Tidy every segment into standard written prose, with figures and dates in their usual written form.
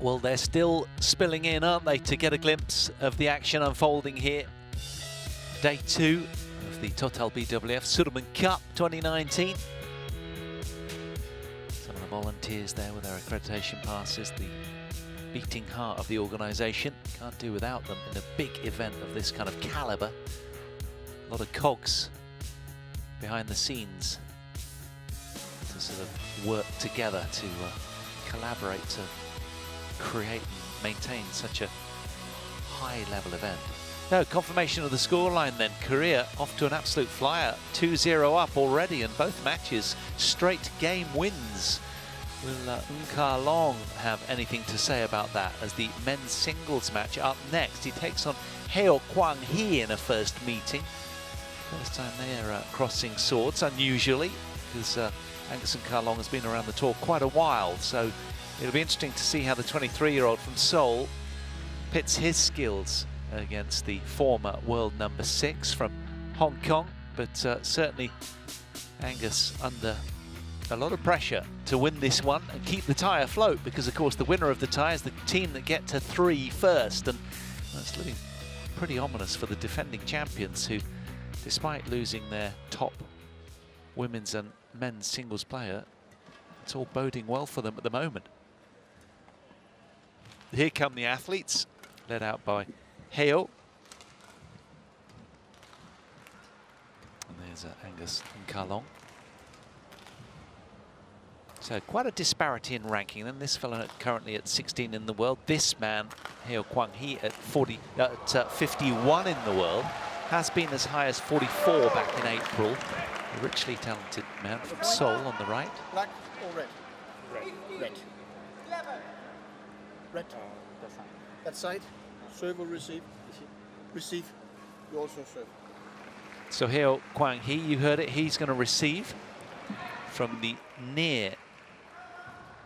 Well, they're still spilling in, aren't they, to get a glimpse of the action unfolding here. Day 2 of the Total BWF Surman Cup 2019. Some of the volunteers there with their accreditation passes, the beating heart of the organisation. Can't do without them in a big event of this kind of calibre. A lot of cogs behind the scenes to sort of work together, to collaborate, to create and maintain such a high level event. No, confirmation of the scoreline then. Korea off to an absolute flyer, 2-0 up already, and both matches straight game wins. Will Kwang have anything to say about that as the men's singles match up next? He takes on HEO Kwang in a first meeting. First time they are crossing swords, unusually, because Angus and Kwang has been around the tour quite a while, so it'll be interesting to see how the 23-year-old from Seoul pits his skills against the former world number 6 from Hong Kong. But certainly Angus under a lot of pressure to win this one and keep the tie afloat, because of course the winner of the tie is the team that get to 3 first, and that's looking pretty ominous for the defending champions, who, despite losing their top women's and men's singles player, it's all boding well for them at the moment. Here come the athletes, led out by HEO. And there's Angus and Kwang. So quite a disparity in ranking. Then this fellow currently at 16 in the world. This man, HEO Kwang, he at 51 in the world. Has been as high as 44 back in April. A richly talented man from Seoul on the right. Black or red? Red. Red. That side. Serve or receive? Receive. You also serve. So HEO Kwang, you heard it, he's going to receive from the near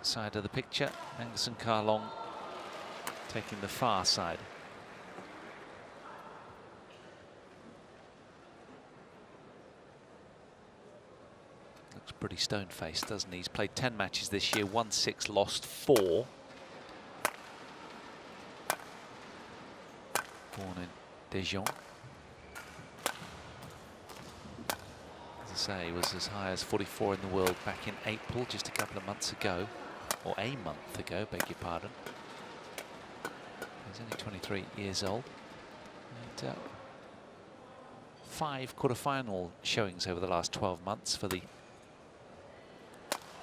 side of the picture. Angus and Kwang taking the far side. Looks pretty stone-faced, doesn't he? He's played 10 matches this year, won 6, lost 4. Born in Dijon. As I say, he was as high as 44 in the world back in April, just a couple of months ago, or a month ago, beg your pardon. He's only 23 years old. And 5 quarter-final showings over the last 12 months for the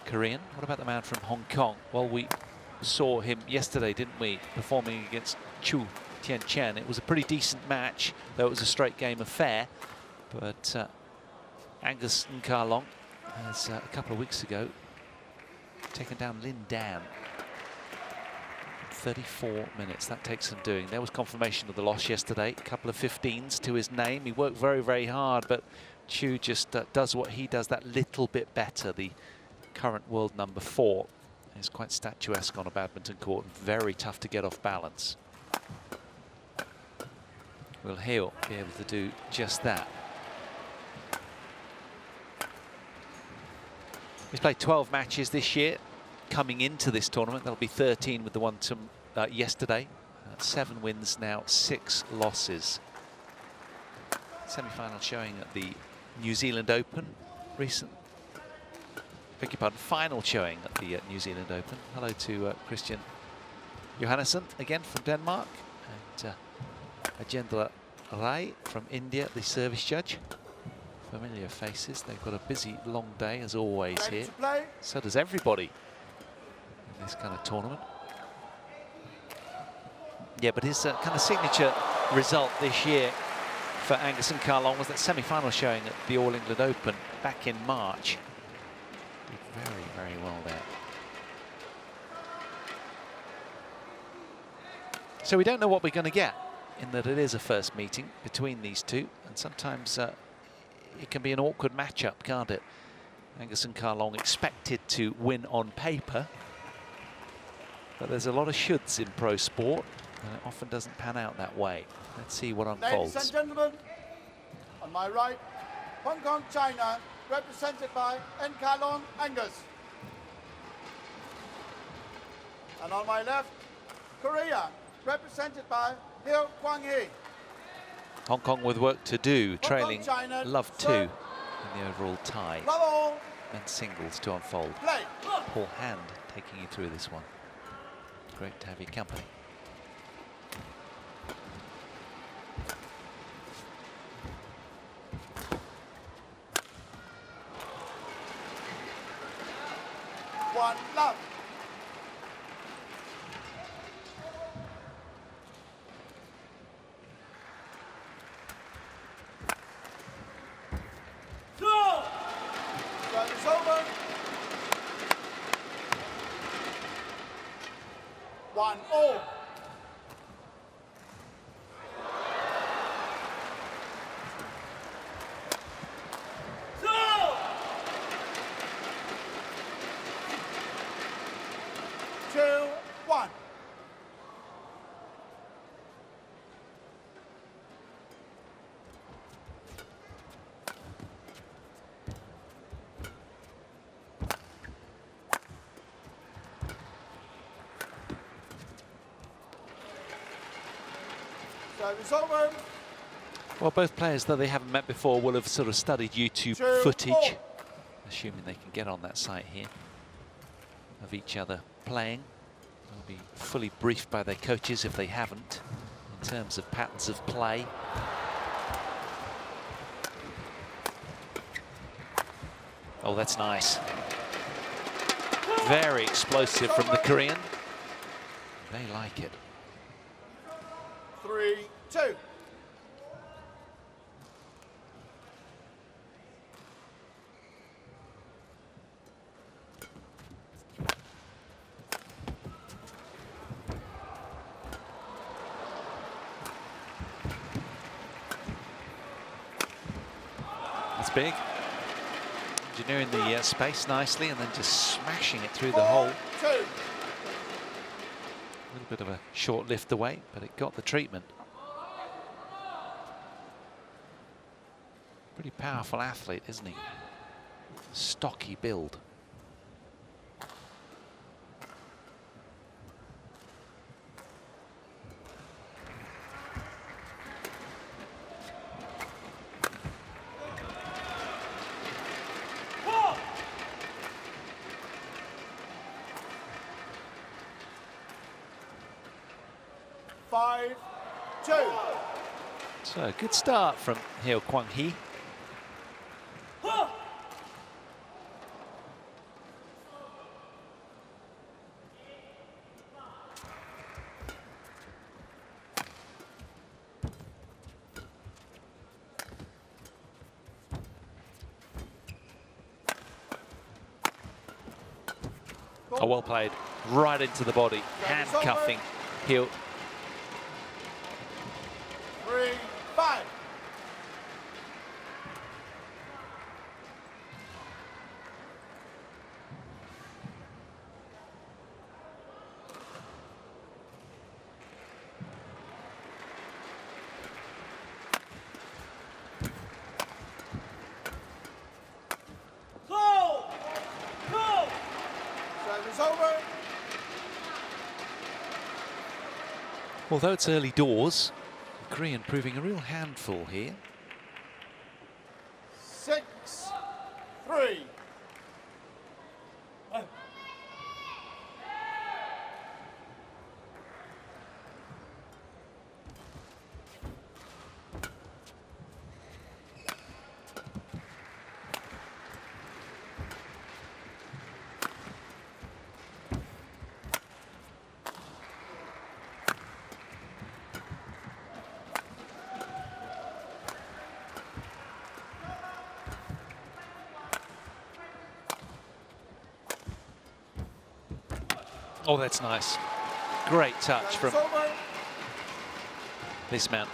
Korean. What about the man from Hong Kong? Well, we saw him yesterday, didn't we, performing against Chu Tianchen. It was a pretty decent match, though it was a straight game affair. But Angus and Kwang has a couple of weeks ago taken down Lin Dan. 34 minutes, that takes some doing. There was confirmation of the loss yesterday. A couple of 15s to his name. He worked very, very hard, but Chu just does what he does that little bit better. The current world number 4 is quite statuesque on a badminton court and very tough to get off balance. Will HEO be able to do just that? He's played 12 matches this year coming into this tournament. That'll be 13 with the one to yesterday. 7 wins now, 6 losses. Semi-final showing at the New Zealand Open. Beg your pardon, final showing at the New Zealand Open. Hello to Christian Johannesson again from Denmark. And Ajendra Rai from India, the service judge. Familiar faces. They've got a busy, long day, as always, here. So does everybody in this kind of tournament. Yeah, but his kind of signature result this year for Angus and Kwang was that semi-final showing at the All England Open back in March. Did very, very well there. So we don't know what we're going to get, in that it is a first meeting between these two, and sometimes it can be an awkward matchup, can't it? Angus and Kwang expected to win on paper, but there's a lot of shoulds in pro sport, and it often doesn't pan out that way. Let's see what unfolds. Ladies and gentlemen, on my right, Hong Kong, China, represented by Kwang Angus. And on my left, Korea, represented by Kwang. Hong Kong with work to do, trailing China, love 2 in the overall tie. Men's singles to unfold. Play. Paul Hand taking you through this one. Great to have your company. One love. Service over. 1-0. Service over. Well, both players, though they haven't met before, will have sort of studied YouTube footage, assuming they can get on that site here, of each other playing. They'll be fully briefed by their coaches if they haven't, in terms of patterns of play. Oh, that's nice. Very explosive from the Korean. They like it. 3-2. That's big. Engineering the space nicely and then just smashing it through the hole. 4-2. A little bit of a short lift away, but it got the treatment. Pretty powerful athlete, isn't he? Stocky build. So, good start from HEO Kwang. 'Oh, well played. Right into the body. Handcuffing HEO. 3-5. Service over. Although it's early doors, the Korean proving a real handful here. 6-3. Oh, that's nice. Great touch from this man.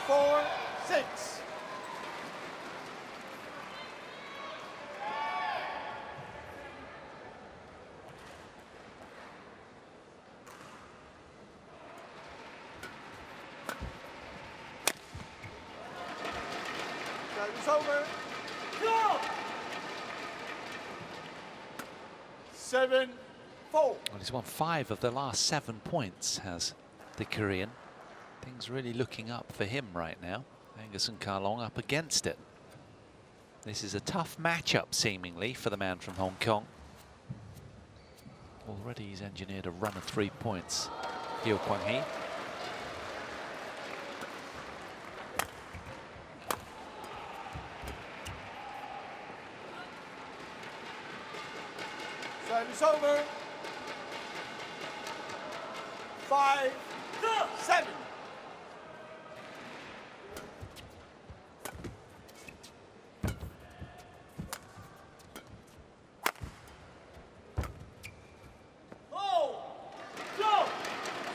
4-6. Service over. Go! 7-5. 4. Well, he's won 5 of the last 7 points, has the Korean. Things really looking up for him right now. Angus and Kwang up against it. This is a tough matchup, seemingly, for the man from Hong Kong. Already he's engineered a run of 3 points. HEO Kwang. Service over. 5, 7.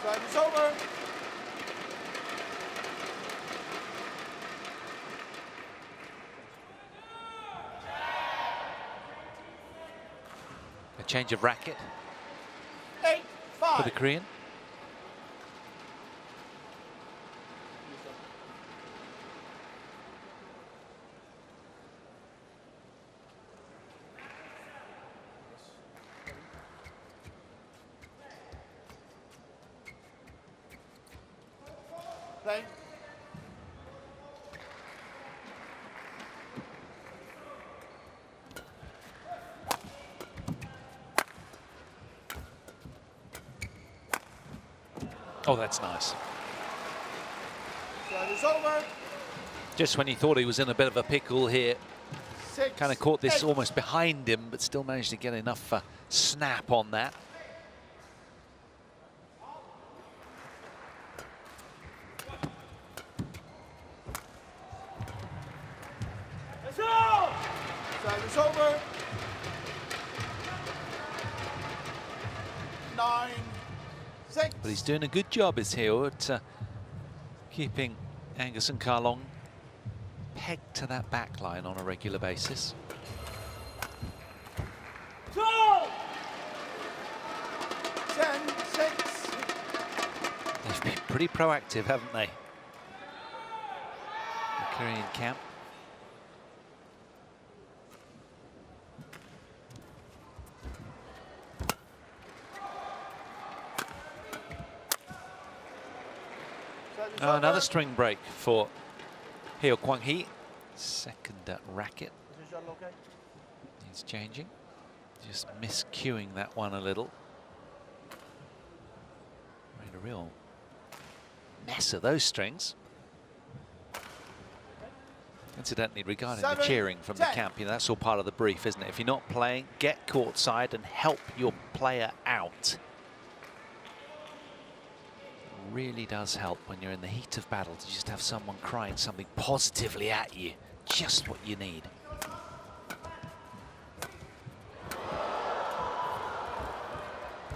Service over. A change of racket 8, 5. for the Korean. Play. Oh, that's nice. Service over. Just when you thought he was in a bit of a pickle here, 6. kind of caught this 8. almost behind him, but still managed to get enough snap on that. Service over. 9, 6. But he's doing a good job, is HEO, at keeping Angus and Kwang pegged to that back line on a regular basis. 10, 6. They've been pretty proactive, haven't they? The Korean camp. Another string break for HEO Kwang. Second racket. Okay. He's changing. Just miscuing that one a little. Made a real mess of those strings. Incidentally, regarding the 7, cheering from 10. the camp, you know, that's all part of the brief, isn't it? If you're not playing, get courtside and help your player out. Really does help when you're in the heat of battle to just have someone crying something positively at you. Just what you need.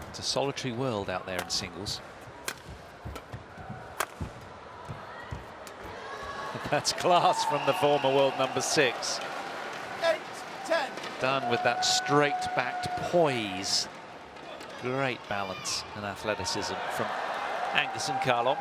It's a solitary world out there in singles. That's class from the former world number 6. 8, 10. Done with that straight-backed poise. Great balance and athleticism from Angus and Kwang.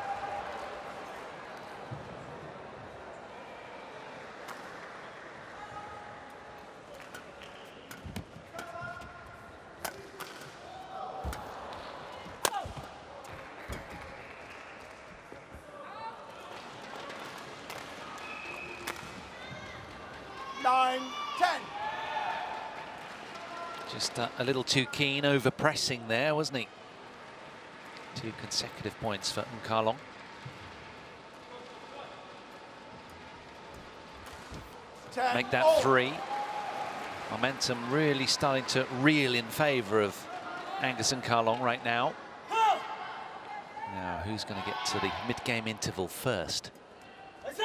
Just a little too keen, over-pressing there, wasn't he? 2 consecutive points for Kwang. Make that 3. Momentum really starting to reel in favour of Angus and Kwang right now. Now, who's going to get to the mid-game interval first? It's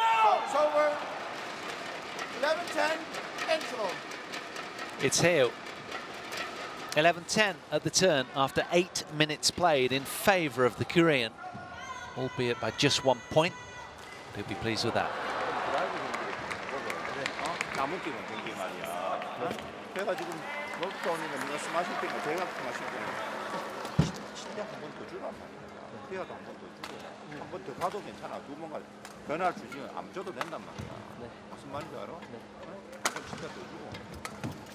over. 11-10, interval. It's HEO. 11-10 at the turn after 8 minutes played in favour of the Korean, albeit by just 1 point. He'll be pleased with that.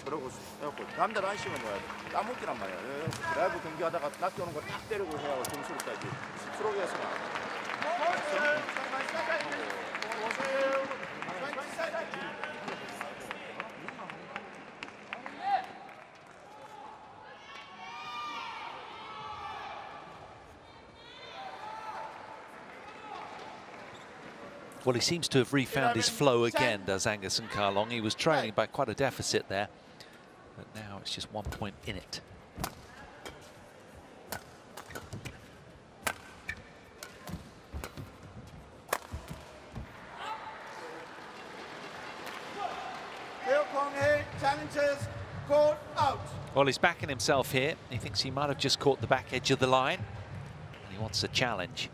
그러고 해갖고 남들 안 쉬면 뭐야 땀 먹기란 말이야. 드라이브 경기하다가 낚여오는 거 딱 때리고 해야 점수를 따지. 스트로크에서는 Well, he seems to have refound his flow again, does Angus and Kwang. He was trailing by quite a deficit there, but now it's just 1 point in it. Challenges called out. Well, he's backing himself here. He thinks he might have just caught the back edge of the line, and he wants a challenge.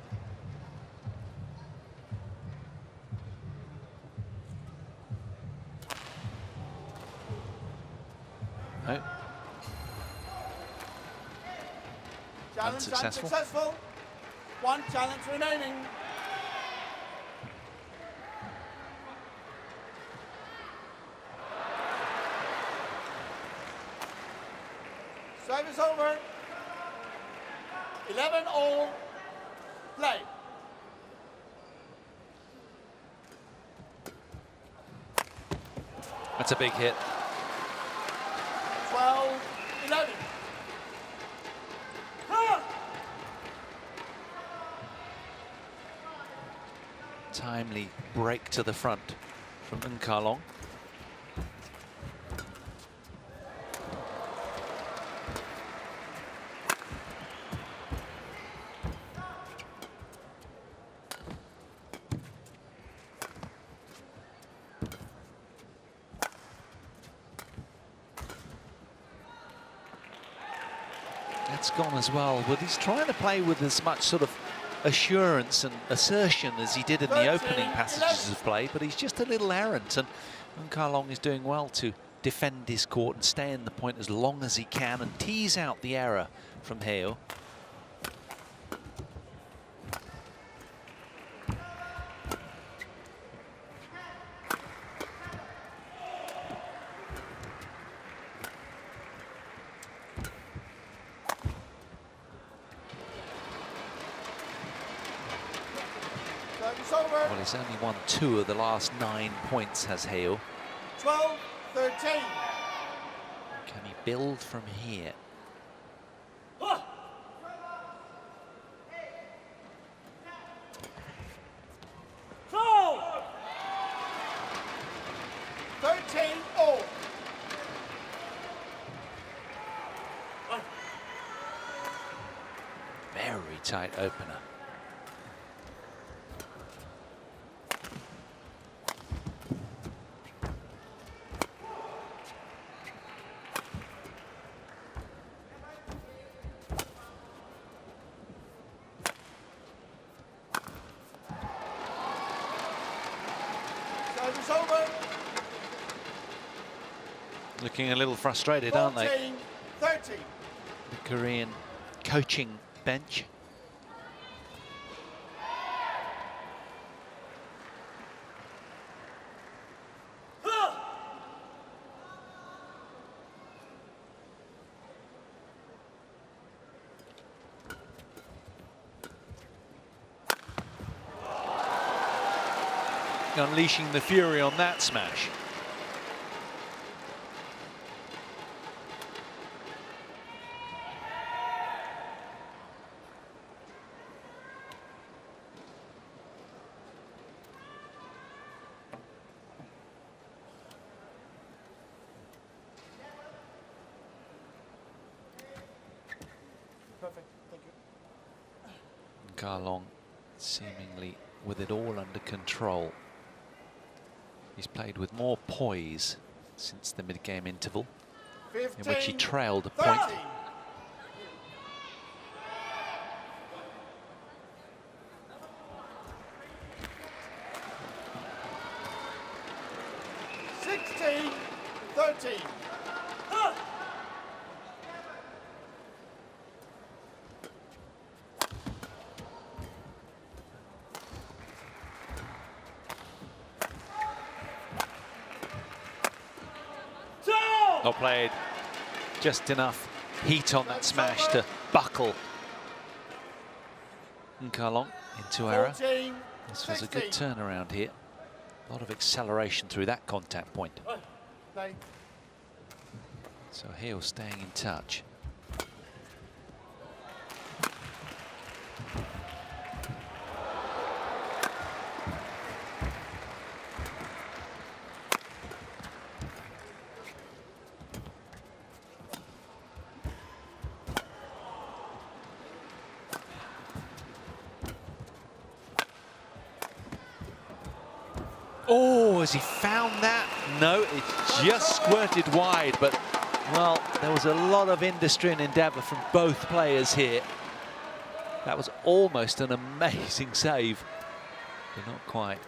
No. Challenge Unsuccessful. unsuccessful. One challenge remaining. Service over. 11-all. Play. That's a big hit. 12-11. Timely break to the front from Kwang. That's gone as well, but he's trying to play with as much sort of assurance and assertion as he did in the opening passages of play, but he's just a little errant, and Kwang is doing well to defend his court and stay in the point as long as he can and tease out the error from HEO. Well, he's only won 2 of the last 9 points, has HEO. 12-13. Can he build from here? Very tight opener. Looking a little frustrated, aren't they? 13. The Korean coaching bench. Unleashing the fury on that smash. Perfect. Thank you. Kwang seemingly with it all under control. He's played with more poise since the mid-game interval, 15, in which he trailed a point. 30. Not played just enough heat on that smash to buckle Kwang into error. This was a good turnaround here. A lot of acceleration through that contact point. So HEO staying in touch. Oh, has he found that? No, it just squirted wide, but, well, there was a lot of industry and endeavour from both players here. That was almost an amazing save, but not quite.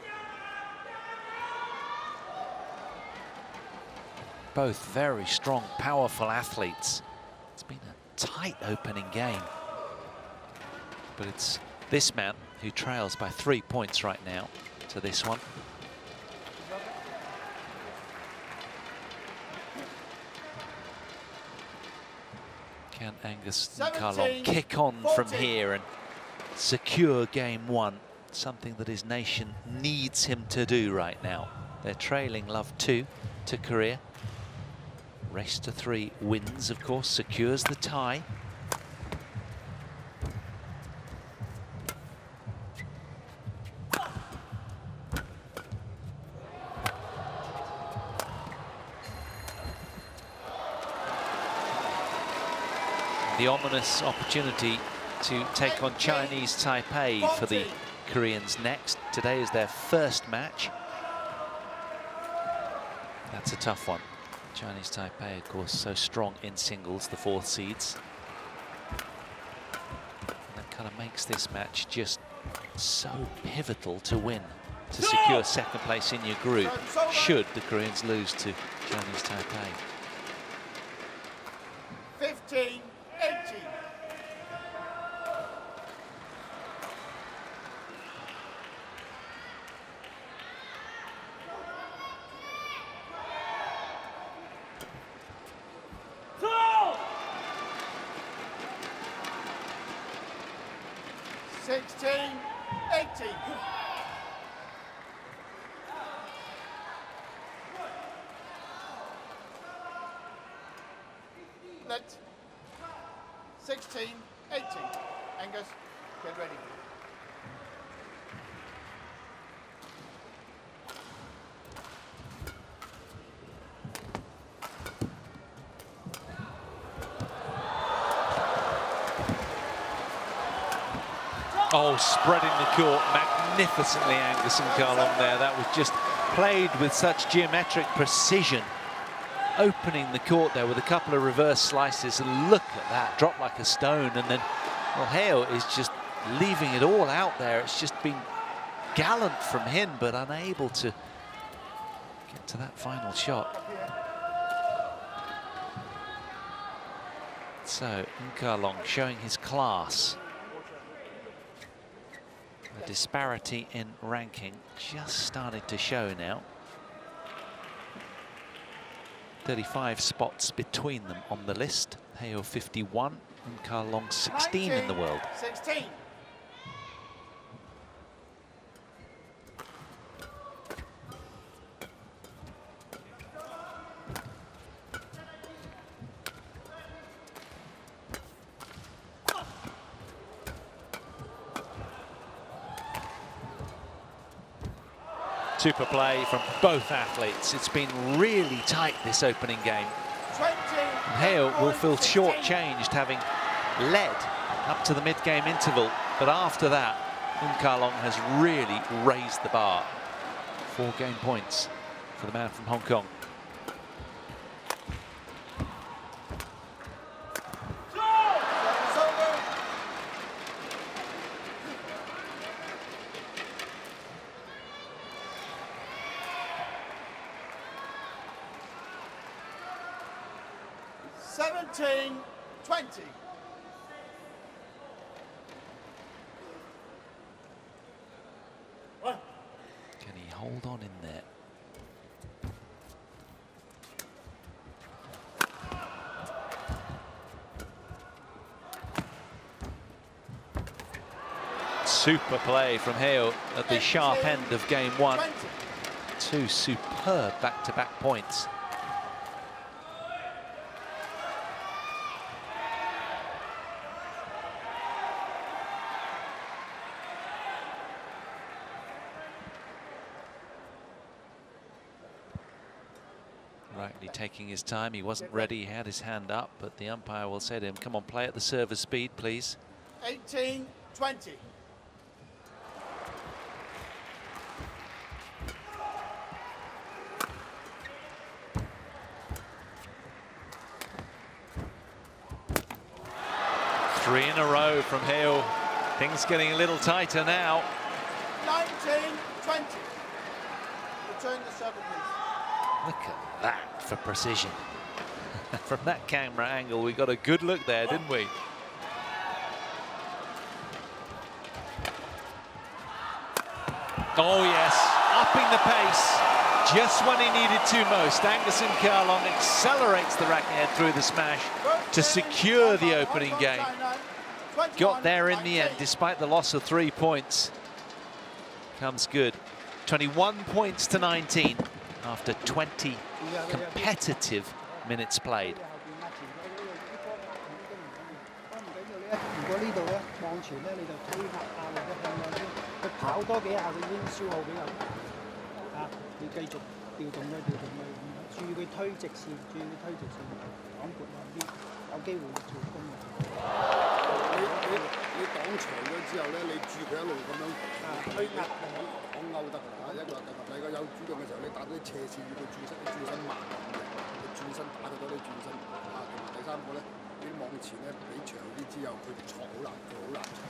Both very strong, powerful athletes. It's been a tight opening game, but it's this man who trails by 3 points right now to this one. Can Angus and Kwang kick on from here and secure game one? Something that his nation needs him to do right now. They're trailing love 2 to Korea. Race to 3 wins, of course, secures the tie. The ominous opportunity to take on Chinese Taipei for the Koreans next. Today is their first match. That's a tough one. Chinese Taipei, of course, so strong in singles, the 4th seeds. And that kind of makes this match just so pivotal to win, to secure 2nd place in your group, should the Koreans lose to Chinese Taipei. 15-18. 16-18. Let 16-18. Angus, get ready. Oh, spreading the court magnificently, Angus and Kwang there. That was just played with such geometric precision. Opening the court there with a couple of reverse slices, and look at that, dropped like a stone. And then, well, HEO is just leaving it all out there. It's just been gallant from him, but unable to get to that final shot. So, Kwang showing his class. The disparity in ranking just started to show now. 35 spots between them on the list. HEO 51 and Kwang 16 in the world. 16. Super play from both athletes. It's been really tight, this opening game. HEO will feel shortchanged, having led up to the mid-game interval, but after that, Kwang has really raised the bar. 4 game points for the man from Hong Kong. Can he hold on in there? Super play from HEO at the sharp end of game one. 20. Two superb back-to-back points. Rightly taking his time. He wasn't ready. He had his hand up, but the umpire will say to him, come on, play at the server speed, please. 18-20. Three in a row from HEO. Things getting a little tighter now. 19-20. Return the server, please. Look at that for precision. From that camera angle, we got a good look there, didn't we? Oh yes, upping the pace just when he needed to most. Angus and Kwang accelerates the racket head through the smash to secure the opening game. Got there in the end, despite the loss of 3 points. Comes good. 21 points to 19 after 20 competitive minutes played. 如果呢度咧望前咧，你就推壓啊或者向兩邊，佢跑多幾下佢已經消耗比較大。啊，你繼續調動佢，注意佢推直線，注意佢推直線，擋撥慢啲，有機會做攻嘅。你擋長咗之後咧，你注佢一路咁樣推壓講勾得㗎啦。一個第個有主動嘅時候，你打到啲斜線，要佢轉身慢啲嘅，你轉身打佢多啲轉身啊。同埋第三個咧。 你望前咧，俾長啲之後，佢戳好難，佢好難戳。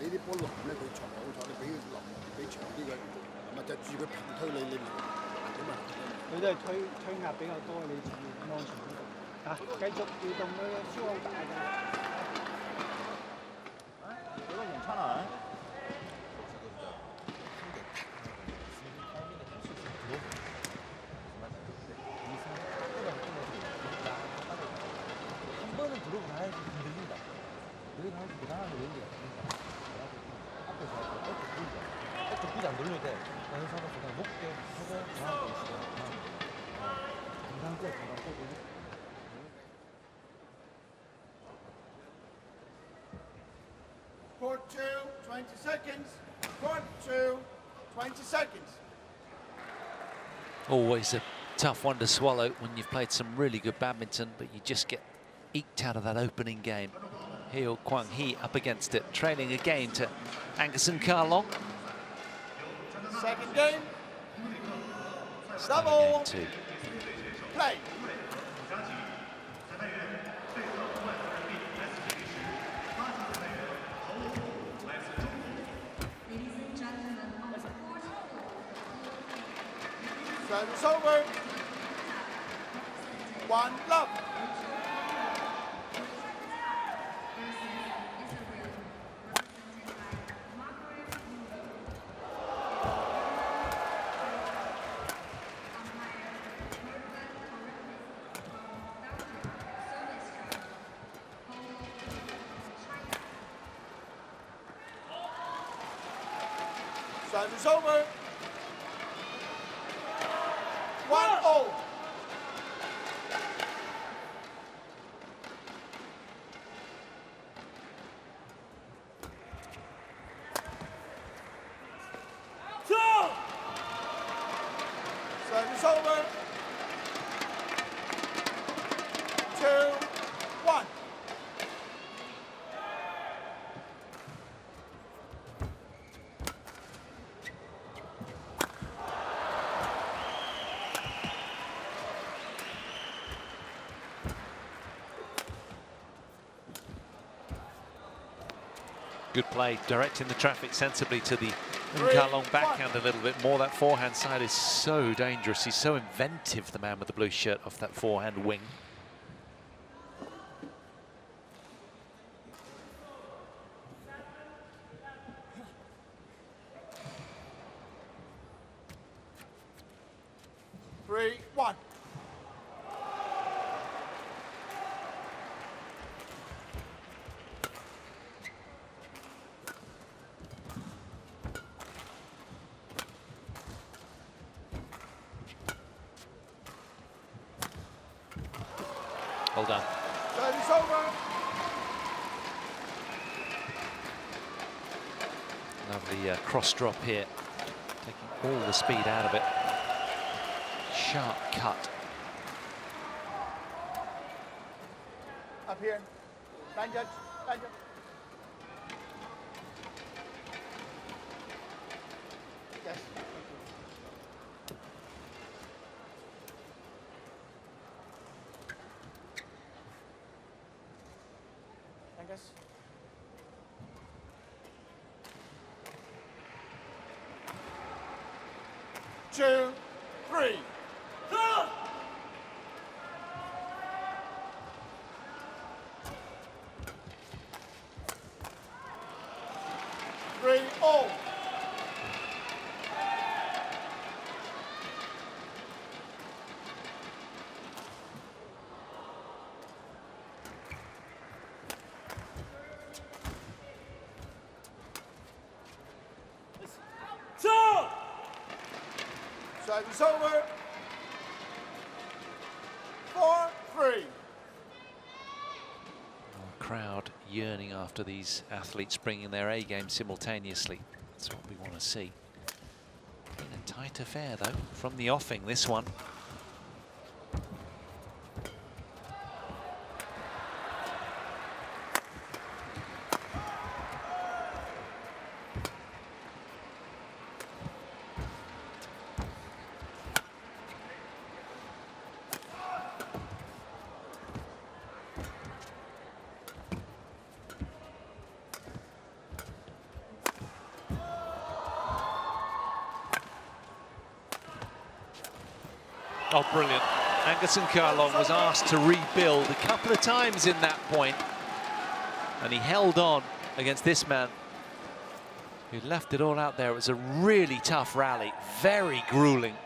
你啲波冧咧，佢戳好戳，你俾佢冧，俾長啲佢，係咪就注佢平推你，你唔點啊？佢都係推壓比較多，你注意望前嗰度。啊，繼續調動佢消耗大嘅。이건 괜찮아. 들어오고 나야지 흔들린다. 여기 나야지 그다음에 연기가 됩니다. 앞에서 어떻게 굳이 안 돌려도 돼. 다른 사람은 그냥 높게 하고 나하고 있어. 금방 꺼. Court 2, 20 seconds. Court 2, 20 seconds. Always a tough one to swallow when you've played some really good badminton, but you just get eked out of that opening game. HEO Kwang Hee up against it, trailing again to Angus and Kwang. Second game. Starting Double. game two. Play. Service over. 1 love. Service over. 1-0. Service over. 2-1. Good play, directing the traffic sensibly to the Kwang backhand a little bit more. That forehand side is so dangerous. He's so inventive, the man with the blue shirt, off that forehand wing. Three, one. Well done. Service over. Lovely cross drop here, taking all the speed out of it. Sharp cut. Up here. Line judge. Line judge. Yes. Angus. Two, three. Three, all. Service over. 4-3. Crowd yearning after these athletes bringing their A game simultaneously. That's what we want to see. In a tight affair though, from the offing, this one. Oh, brilliant. Angus Kwang was asked to rebuild a couple of times in that point, and he held on against this man who left it all out there. It was a really tough rally, very grueling.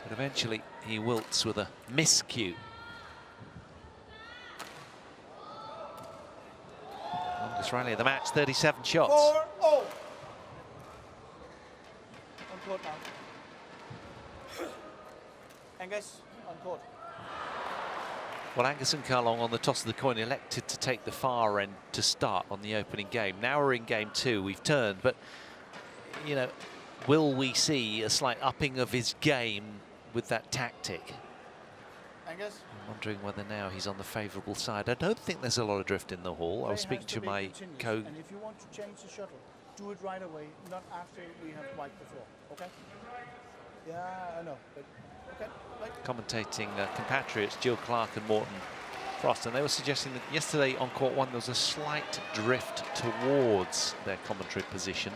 But eventually he wilts with a miscue. Longest rally of the match, 37 shots. 4-0. On court now. Angus, on court. Well, Angus Kwang on the toss of the coin elected to take the far end to start on the opening game. Now we're in game two, we've turned, but, you know, will we see a slight upping of his game with that tactic? Angus? I'm wondering whether now he's on the favourable side. I don't think there's a lot of drift in the hall. I was speaking to my And if you want to change the shuttle, do it right away, not after we have wiped the floor, okay? Yeah, I know, but okay. Right. commentating compatriots Jill Clark and Morton Frost, and they were suggesting that yesterday on court one there was a slight drift towards their commentary position,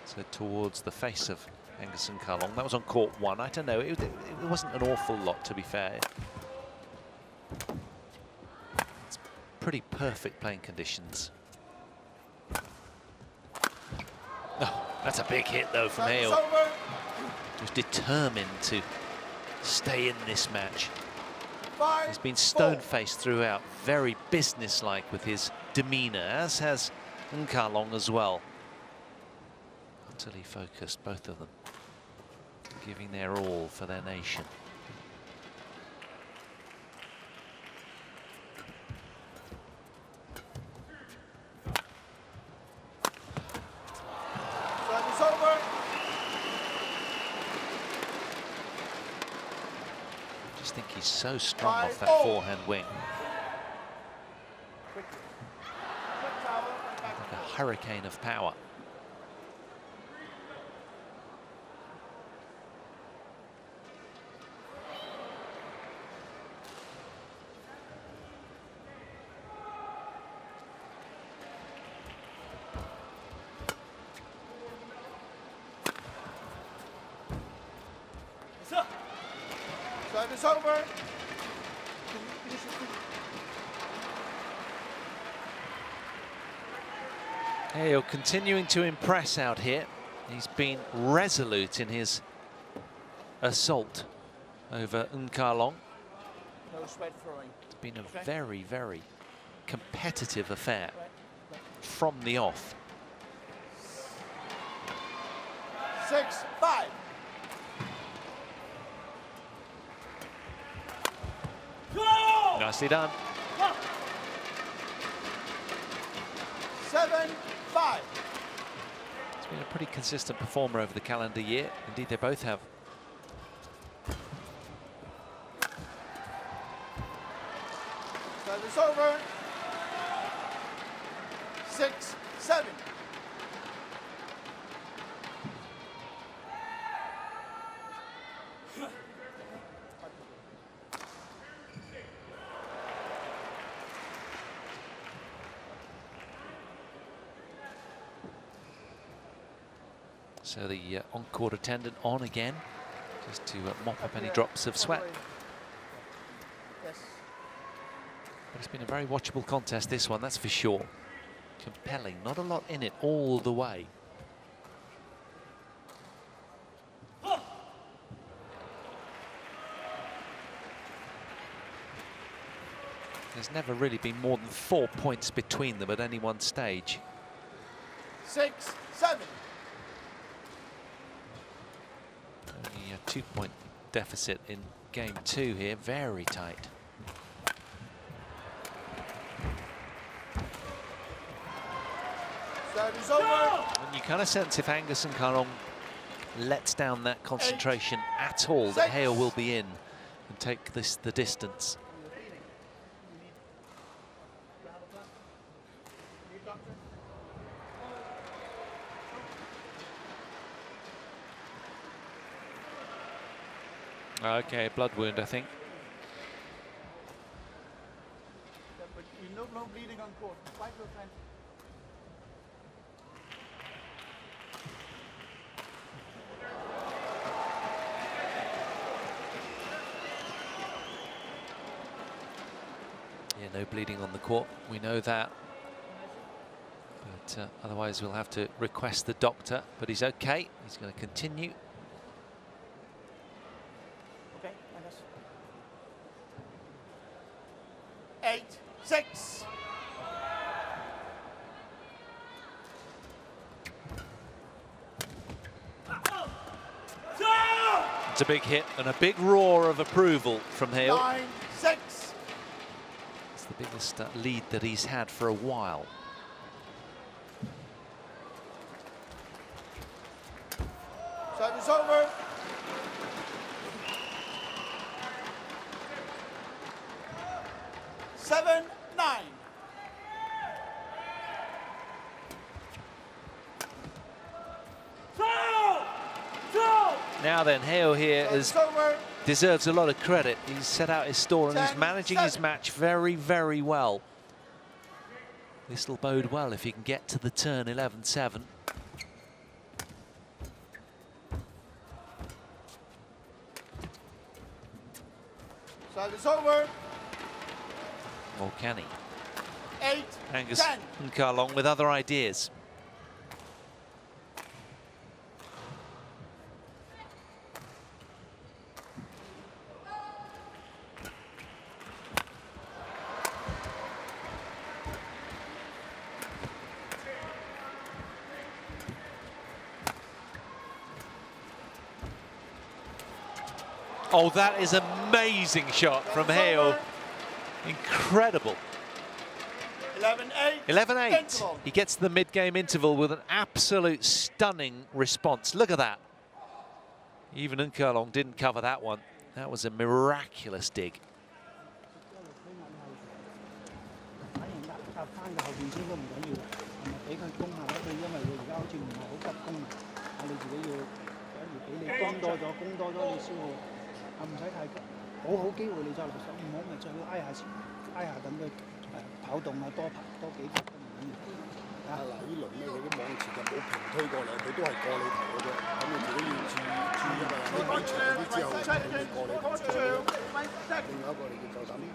so towards the face of Angus Kwang. That was on court one. I don't know, it wasn't an awful lot, to be fair. It's pretty perfect playing conditions. Oh, that's a big hit though from HEO. He was determined to stay in this match. He's been stone-faced throughout, very businesslike with his demeanour, as has Kwang as well. Utterly focused, both of them, giving their all for their nation. Service over. I just think he's so strong off that 5-0. forehand wing. Quick towel and back. Like a hurricane of power. Service over. HEO continuing to impress out here. He's been resolute in his assault over Kwang. No sweat throwing. It's been a very, very competitive affair from the off. 6-5. Go! Nicely done. 7-5. He's been a pretty consistent performer over the calendar year. Indeed, they both have. Service over. 6-7. So the on-court attendant on again, just to mop up any drops of sweat. Yes. But it's been a very watchable contest, this one, that's for sure. Compelling, not a lot in it all the way. There's never really been more than 4 points between them at any one stage. 6-7. Only a 2-point deficit in game 2 here, very tight. Service over. And you kind of sense if Angus and Kwang lets down that concentration at all, that HEO will be in and take this the distance. Okay, blood wound, I think. But no bleeding on court. Fight your friend. Yeah, no bleeding on the court. We know that. But otherwise we'll have to request the doctor. But he's okay. He's going to continue. Okay, Angus. 8-6. It's a big hit and a big roar of approval from HEO. 9-6. It's the biggest lead that he's had for a while. Service over. 7-9. Now then, HEO here Service over. deserves a lot of credit. He's set out his stall and he's managing his match very, very well. This will bode well if he can get to the turn 11-7. Service over. Or can he? 8-10. Angus and Kwang with other ideas. Oh, that is an amazing shot from HEO. Incredible. 11-8. 11-8. He gets to the mid-game interval with an absolute stunning response. Look at that. Even Kwang didn't cover that one. That was a miraculous dig. 反而壓翻個後邊先都唔緊要，係咪俾佢攻下咧？佢因為佢而家好似唔係好急攻啊！你自己要，假如俾你攻多咗，你消耗，唔使太急，好機會你再落手，唔好咪再挨下等佢跑動啊，多幾拍都唔緊要。嗱呢輪咧，佢啲網前就冇平推過嚟，佢都係過你頭嘅啫。咁你自己要注意啊！你俾長啲之後，佢過你頭。另外一個你要夠膽，你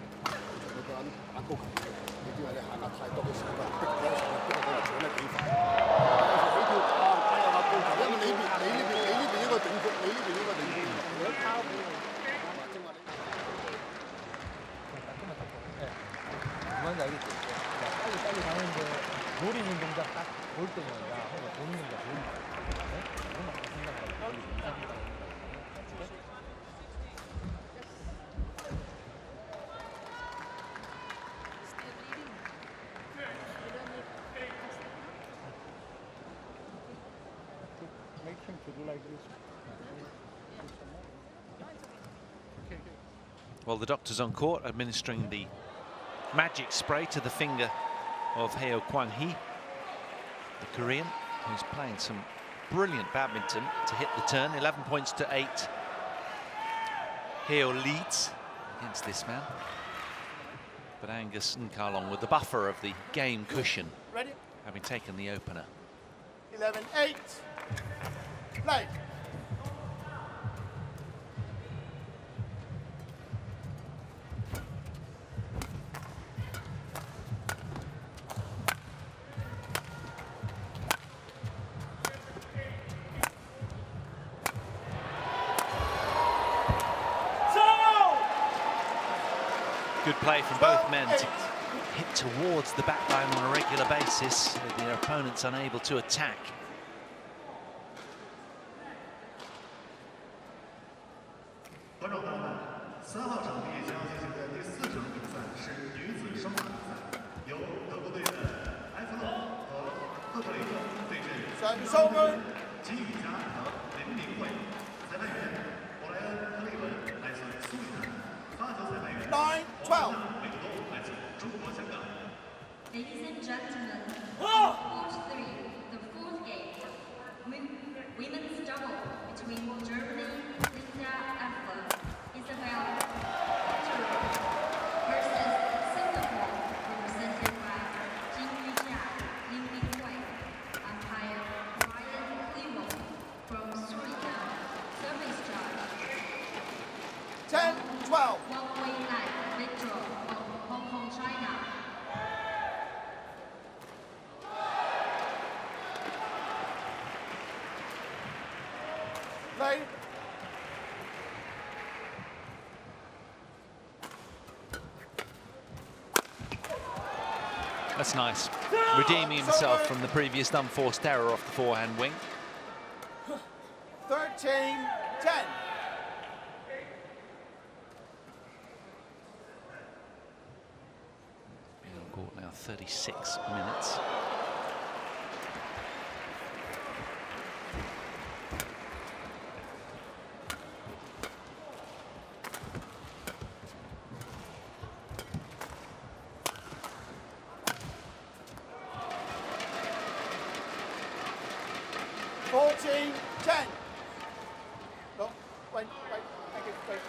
夠膽打高球嘅。你知話你下壓太多嘅時候，逼咗上去，逼到搶得幾快。有時起跳打又壓高球，因為你呢邊一個頂峰，你呢邊一個頂峰，你一拋俾我。正話你。 뭔지 알겠지? 빨리 가는 거 노리는 동작 딱 볼 때는 야, 뭔가 보는 동작 보는 거. 네? 그런 거 생각하고 make him to do like this. Okay. Well, the doctor's on court administering the magic spray to the finger of HEO Kwang, the Korean, who's playing some brilliant badminton to hit the turn. 11 points to 8. HEO leads against this man. But Angus and Kwang with the buffer of the game cushion, Ready? having taken the opener. 11-8. Play. Good play from both men to hit towards the back line on a regular basis, with their opponents unable to attack. Service over. 9-12. Ladies and gentlemen, Court 3, the fourth game, women's double between Germany, Linda Effler, Isabel versus Singapore, represented by Jing Yujia, Ling Hui, umpire Ryan Clevo from Suriname, service charge 10-12. 1-point line victory of Hong Kong, China. Play. That's nice. Redeeming himself from the previous unforced error off the forehand wing. 13-10. Been on court now 36 minutes. No, wait. Thank you. Wait.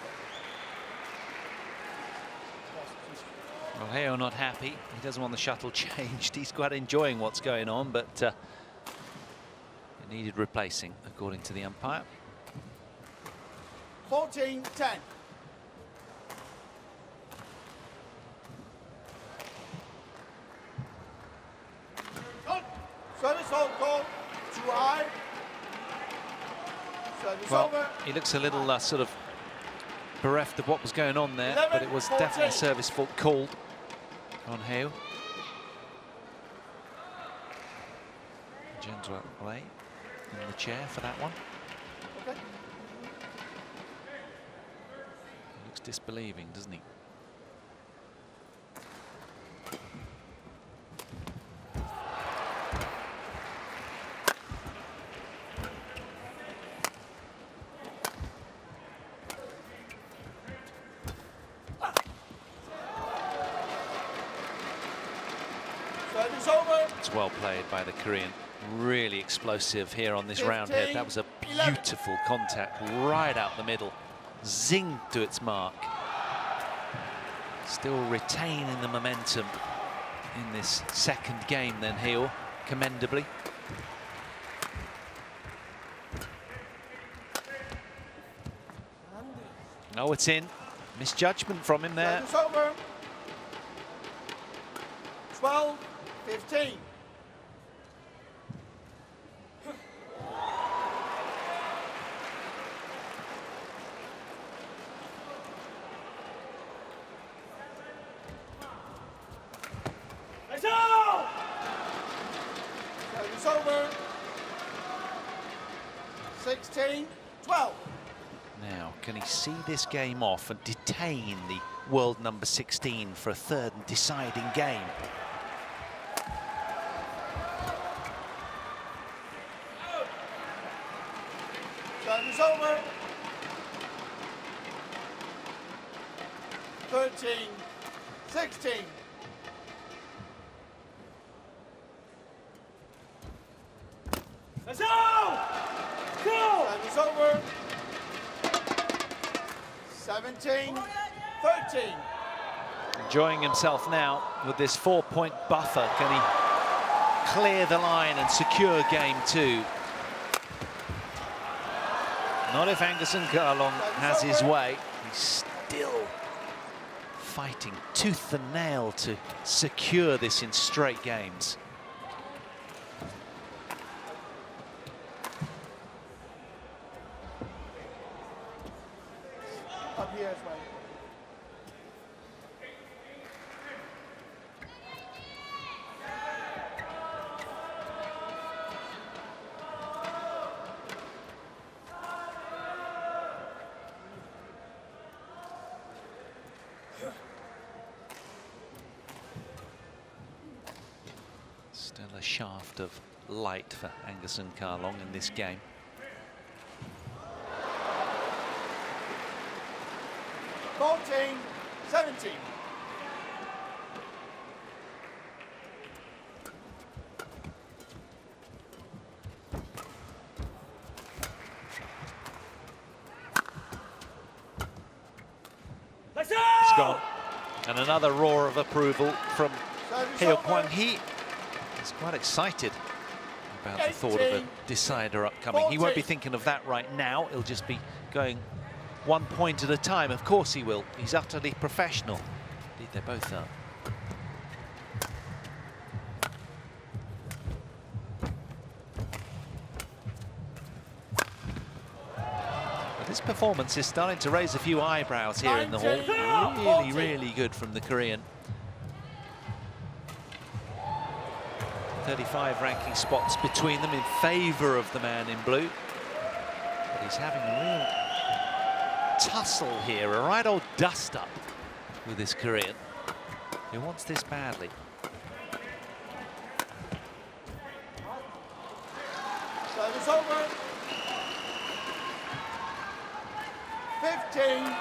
Well, HEO not happy. He doesn't want the shuttle changed. He's quite enjoying what's going on, but it needed replacing, according to the umpire. 14-10. Service hold call. Too high. Service Well, over. he looks a little sort of bereft of what was going on there, 11, but it was 14. definitely a service fault called on HEO. Gentle play in the chair for that one. Okay. He looks disbelieving, doesn't he? Service over. It's well played by the Korean. Really explosive here on this round head. That was a beautiful contact right out the middle. Zinged to its mark. Still retaining the momentum in this second game then, HEO, commendably. No, it's in. Misjudgment from him there. Service over. 12-15. Service over. 16-12. Now, can he see this game off and detain the world number 16 for a third and deciding game? Service over. 13, 16. Let's go! Go! Service over. 17, 13. Enjoying himself now with this 4-point buffer. Can he clear the line and secure game 2? Not if Angus Karlong has his way. He's still fighting tooth and nail to secure this in straight games. Up here as well. Still a shaft of light for Angus Karlong in this game. Fourteen, 17. It's gone. And another roar of approval from HEO Kwang. He's quite excited about the thought of a decider upcoming. He won't be thinking of that right now. He'll just be going 1 point at a time. Of course he will. He's utterly professional. Indeed, they both are. But this performance is starting to raise a few eyebrows here in the hall. Really, really good from the Korean. 35 ranking spots between them in favour of the man in blue. But he's having a real tussle here, a right old dust-up with this Korean. He wants this badly. Service over. 15, 19.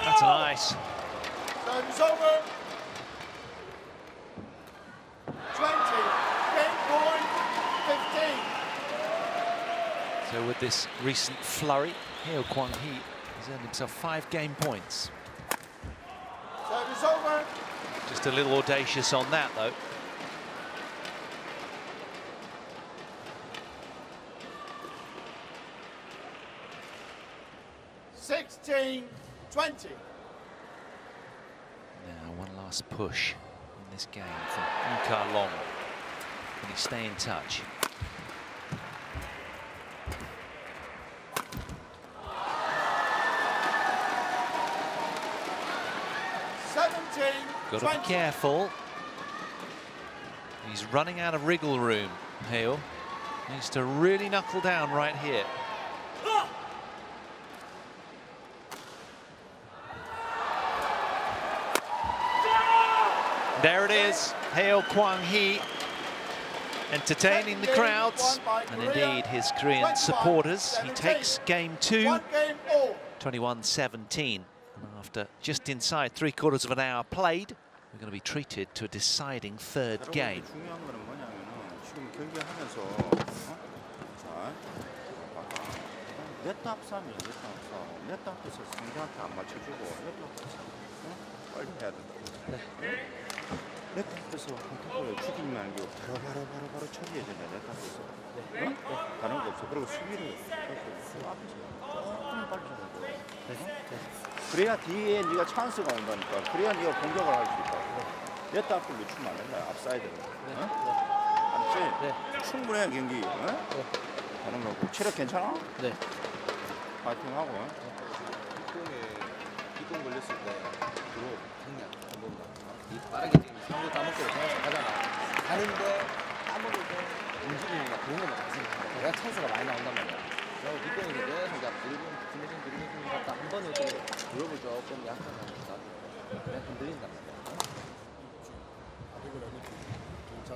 That's nice. Service over. 20. Game point. 15. So with this recent flurry, HEO Kwang has earned himself 5 game points. Service over. Just a little audacious on that, though. $16, 20. Now one last push in this game from Karlong. Can he stay in touch? Got to be careful. He's running out of wriggle room, HEO. Needs to really knuckle down right here. There it is, HEO Kwang entertaining the crowds and indeed his Korean supporters. He takes game 2, 21-17. After just inside 3/4 of an hour played, we're going to be treated to a deciding third game. 중요한 거는 뭐냐면은 지금 경기하면서 네트 합삼이에요. 네트 합삼. 네트 앞에서 상대한테 안 맞춰주고 네트 앞에서 빨리 해야 된다. 네트 앞에서 한타를 죽이면 아니고 바로 처리해야 된다. 네트 앞에서. 다른 거 없어. 그리고 수비를 앞에서 조금 빨리 해야 돼. 그래야 뒤에 네가 찬스가 온다니까. 그래야 네가 공격을 할 수 있다. 네트 앞을 늦추면 안 된다. 앞사이드로. 알았지? 충분해 경기. 하는 거고. 체력 괜찮아? 네. 파이팅하고. 기동 걸렸을 때 들어 생략 안 본다. 이 빠르게 지금 상대 따먹고 생각을 하잖아. 하는데 따먹을 때 움직이는 거 그런 거만 가슴 내가 찬스가 많이 나온단 말이야. 그래서 흔들린단 말이야. 俾佢兩啲轉身。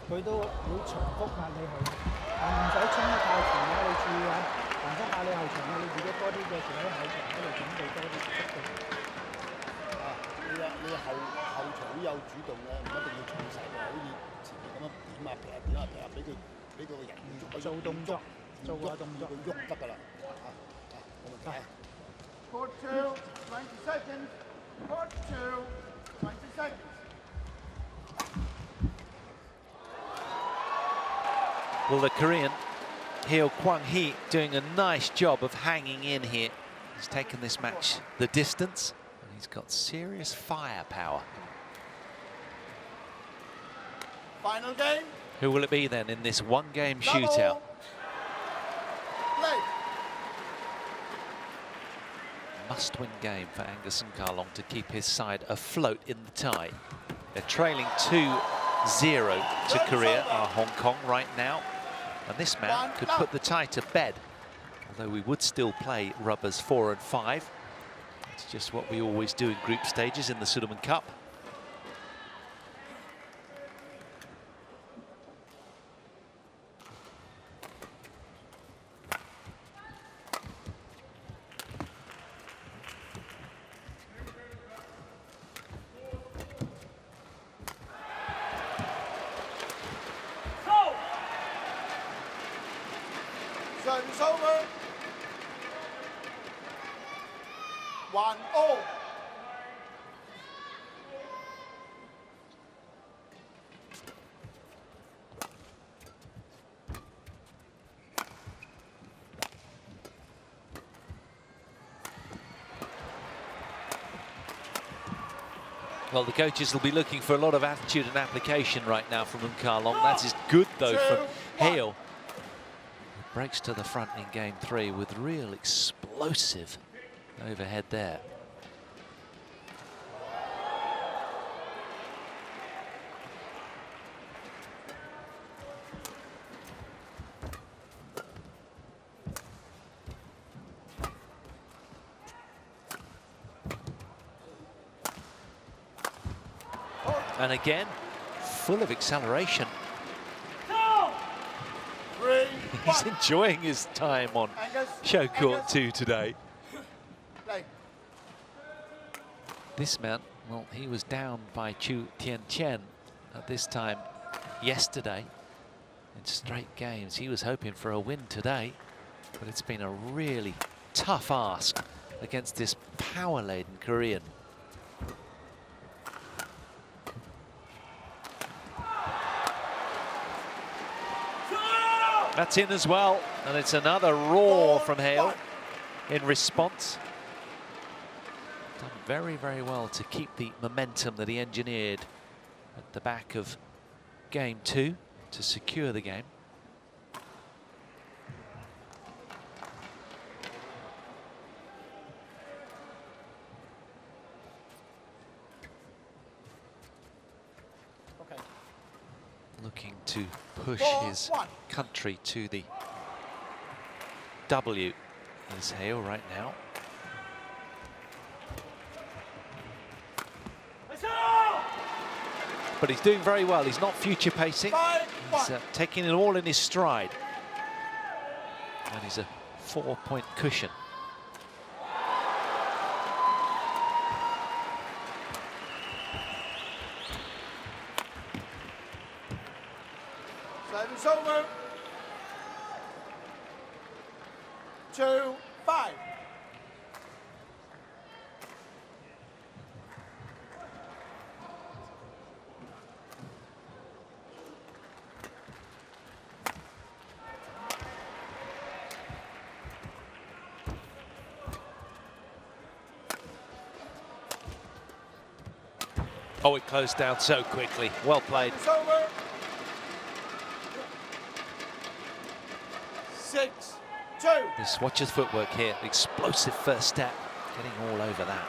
佢都會重複下你係，但唔使衝得太前啊！你注意下，重複下你後場啊！你自己多啲嘅時候喺後場嗰度準備多啲速度。你後場都有主動嘅，唔一定要衝手嘅，好似前面咁樣點啊劈啊劈啊，俾個人喐做動作，做下動作，佢喐得㗎啦。冇問題。Court 2, 20 seconds. Court 2, 20 seconds. Well, the Korean HEO Kwang doing a nice job of hanging in here. He's taken this match the distance, and he's got serious firepower. Final game. Who will it be then in this one-game shootout? Play. Must-win game for Angus and Karlong to keep his side afloat in the tie. They're trailing 2-0 to Korea, Hong Kong right now. And this man could put the tie to bed. Although we would still play rubbers 4 and 5. It's just what we always do in group stages in the Sudirman Cup. Service over. 1-0. Well, the coaches will be looking for a lot of attitude and application right now from Karlong. That is good, though, from HEO. Breaks to the front in game 3 with real explosive overhead there. And again, full of acceleration. He's enjoying his time on show court 2 today. This man, well, he was down by Chu Tianqian at this time yesterday in straight games. He was hoping for a win today, but it's been a really tough ask against this power-laden Korean. That's in as well, and it's another roar from HEO in response. Done very, very well to keep the momentum that he engineered at the back of game 2 to secure the game. Okay. Looking to push his country to the W is HEO right now. But he's doing very well. He's not future pacing. He's taking it all in his stride. And he's a 4-point cushion. Service over. 2-5. Oh, it closed down so quickly. Well played. It's over. 6-2. Just watch his footwork here. Explosive first step. Getting all over that.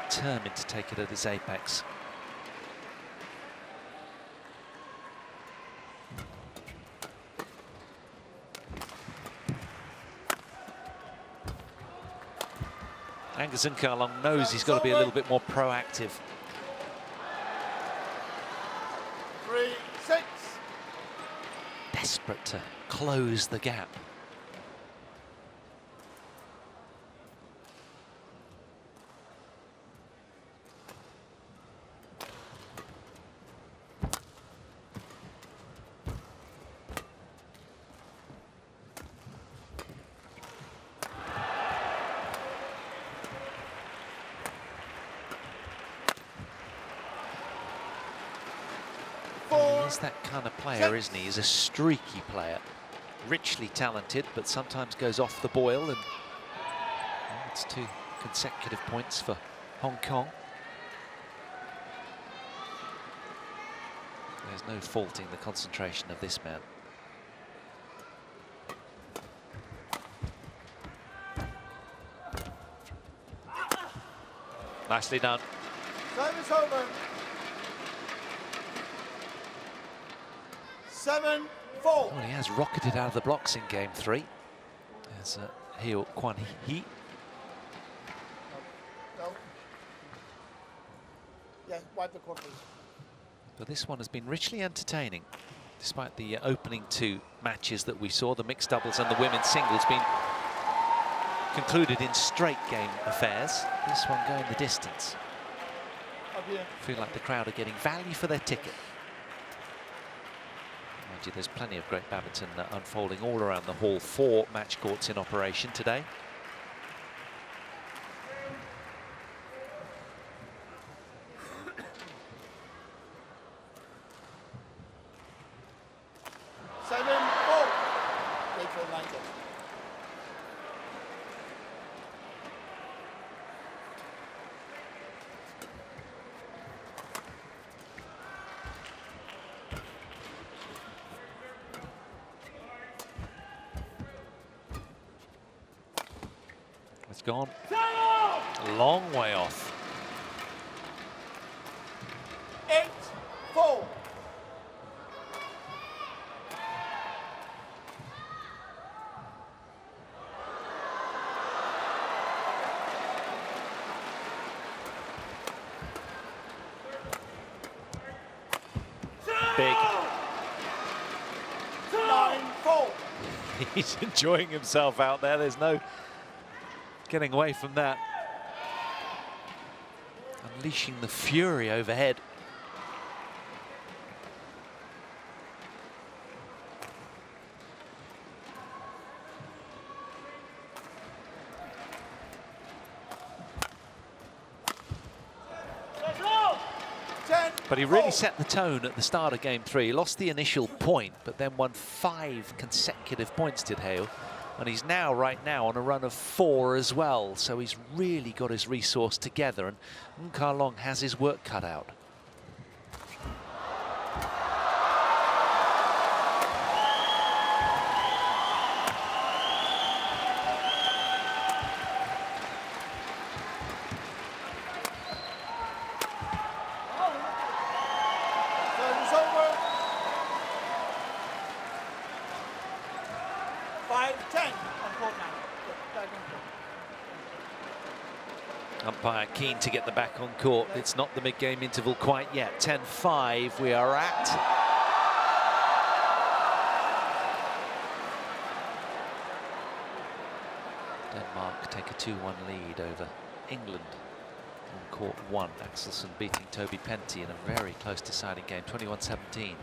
Determined to take it at its apex. Angus Nkalong knows he's got to be a little bit more proactive. 3-6. Desperate to close the gap. He's that kind of player, isn't he? He's a streaky player, richly talented, but sometimes goes off the boil, and well, it's 2 consecutive points for Hong Kong. There's no faulting the concentration of this man. Nicely done. Service over. 7-4. Well, he has rocketed out of the blocks in game 3. There's HEO Kwang. No. Yeah, wipe the court, please. But this one has been richly entertaining, despite the opening 2 matches that we saw. The mixed doubles and the women's singles being concluded in straight game affairs. This one going the distance. Up here. Feel like the crowd are getting value for their ticket. Mind you, there's plenty of great badminton unfolding all around the hall. 4 match courts in operation today. It's gone a long way off. 8-4. Big. 9-4. He's enjoying himself out there. There's no getting away from that. Unleashing the fury overhead. But he really set the tone at the start of game 3. He lost the initial point, but then won 5 consecutive points, did HEO. And he's now, right now, on a run of 4 as well. So he's really got his resource together, and Nkalong has his work cut out. Service over. 5-10. Umpire keen to get the back on court. It's not the mid-game interval quite yet. 10-5 we are at. Denmark take a 2-1 lead over England on court 1. Axelsen beating Toby Penty in a very close deciding game, 21-17.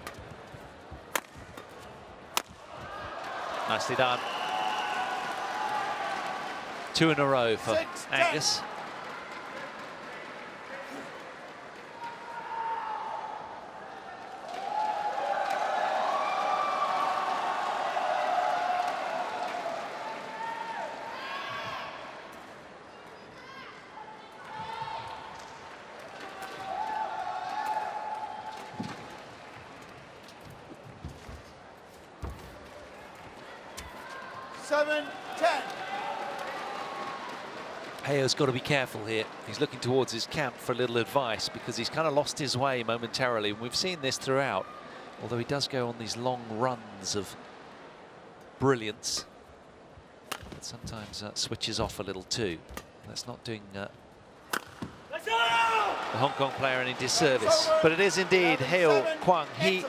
Nicely done. 2 in a row for 6-10. Angus. HEO's got to be careful here. He's looking towards his camp for a little advice because he's kind of lost his way momentarily. And we've seen this throughout, although he does go on these long runs of brilliance. But sometimes switches off a little too. That's not doing the Hong Kong player any disservice, but it is indeed HEO Kwang. He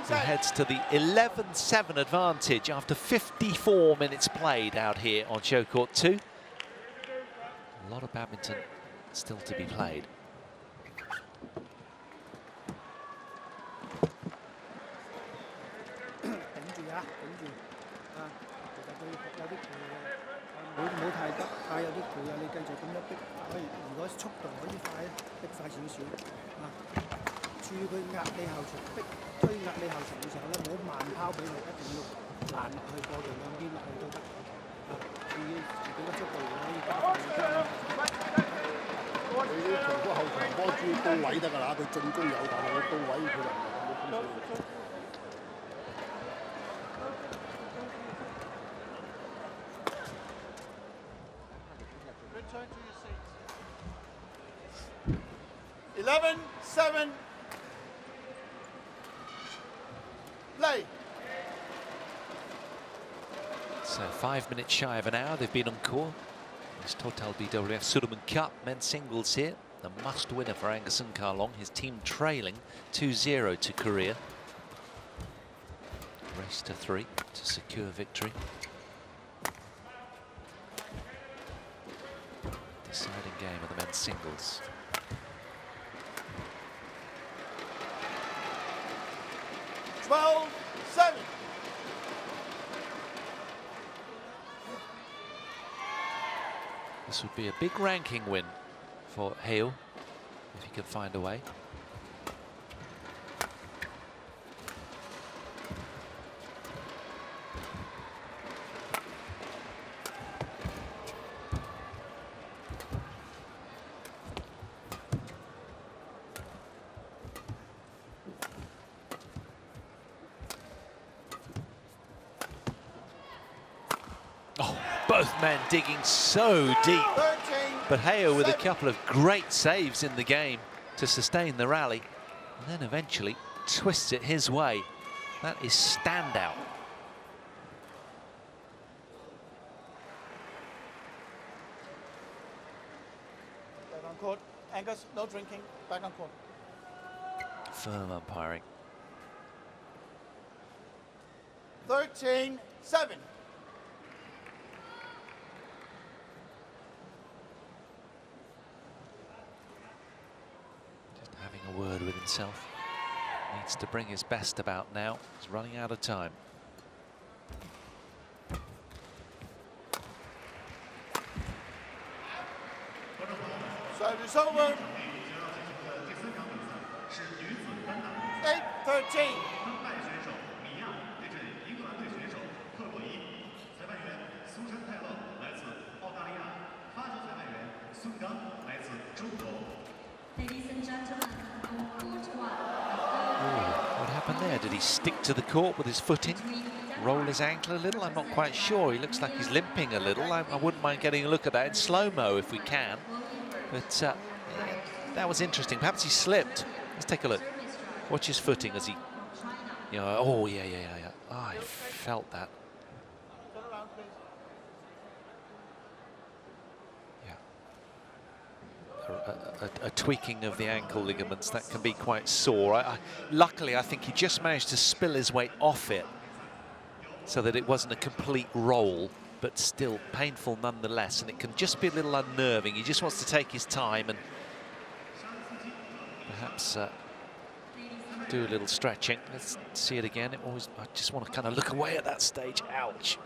heads to the 11-7 advantage after 54 minutes played out here on show court 2. A lot of badminton still to be played. Return to your seats. 11-7. Play. So 5 minutes shy of an hour they've been on court. This Total BWF Sudirman Cup men's singles here. The must winner for Angus and Kwang. His team trailing 2-0 to Korea. Race to 3 to secure victory. Deciding game of the men's singles. This would be a big ranking win for HEO if he could find a way. Both men digging so deep, but HEO with a couple of great saves in the game to sustain the rally, and then eventually twists it his way. That is standout. Back on court. Angus, no drinking. Back on court. Firm umpiring. 13-7. Having a word with himself. Needs to bring his best about now. He's running out of time. Service over. 8-13. Ladies and gentlemen, on court 1. What happened there? Did he stick to the court with his footing? Roll his ankle a little? I'm not quite sure. He looks like he's limping a little. I wouldn't mind getting a look at that in slow-mo if we can. But that was interesting. Perhaps he slipped. Let's take a look. Watch his footing as he... You know, oh, yeah. Oh, I felt that. A tweaking of the ankle ligaments, that can be quite sore. Luckily, I think he just managed to spill his weight off it so that it wasn't a complete roll, but still painful nonetheless, and it can just be a little unnerving. He just wants to take his time and perhaps do a little stretching. Let's see it again. I just want to kind of look away at that stage. Ouch.